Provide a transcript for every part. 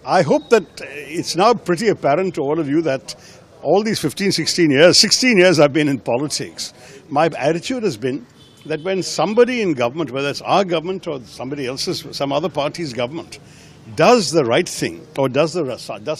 I hope that it's now pretty apparent to all of you that all these 15, 16 years I've been in politics, my attitude has been that when somebody in government, whether it's our government or somebody else's, some other party's government, does the right thing or does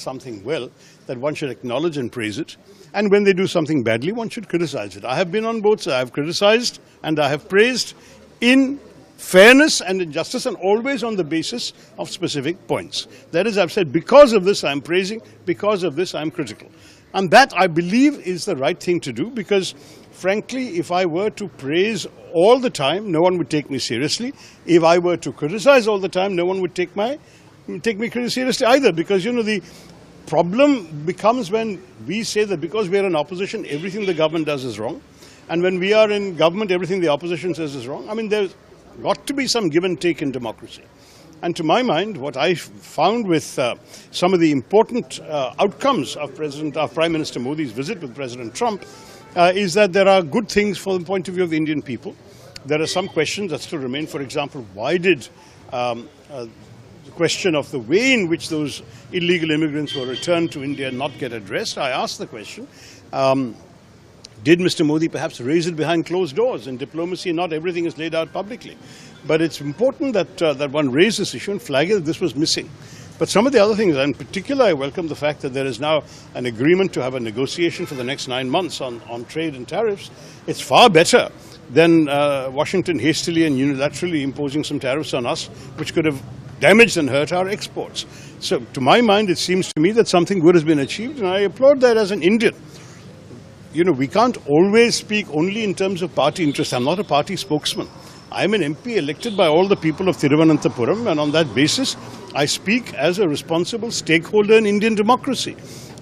something well, that one should acknowledge and praise it. And when they do something badly, one should criticize it. I have been on both sides. I have criticized and I have praised in fairness and in justice, and always on the basis of specific points. That is, I've said, because of this I'm praising, because of this I'm critical. And that, I believe, is the right thing to do, because frankly, if I were to praise all the time, no one would take me seriously. If I were to criticize all the time, no one would take me pretty seriously either, because, you know, the problem becomes when we say that because we are in opposition, everything the government does is wrong. And when we are in government, everything the opposition says is wrong. I mean, there's got to be some give and take in democracy. And to my mind, what I found with some of the important outcomes of Prime Minister Modi's visit with President Trump is that there are good things from the point of view of the Indian people. There are some questions that still remain. For example, why did the question of the way in which those illegal immigrants were returned to India not get addressed? I asked the question. Did Mr. Modi perhaps raise it behind closed doors? In diplomacy, not everything is laid out publicly. But it's important that one raise this issue and flag it that this was missing. But some of the other things, and in particular, I welcome the fact that there is now an agreement to have a negotiation for the next 9 months on trade and tariffs. It's far better than Washington hastily and unilaterally imposing some tariffs on us, which could have damaged and hurt our exports. So to my mind, it seems to me that something good has been achieved, and I applaud that as an Indian. You know, we can't always speak only in terms of party interest. I'm not a party spokesman. I'm an MP elected by all the people of Thiruvananthapuram, and on that basis, I speak as a responsible stakeholder in Indian democracy.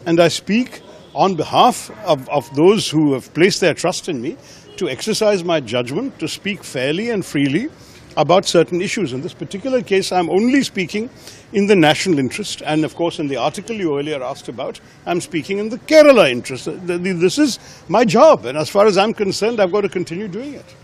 And I speak on behalf of those who have placed their trust in me to exercise my judgment, to speak fairly and freely about certain issues. In this particular case, I'm only speaking in the national interest, and of course in the article you earlier asked about, I'm speaking in the Kerala interest. This is my job, and as far as I'm concerned, I've got to continue doing it.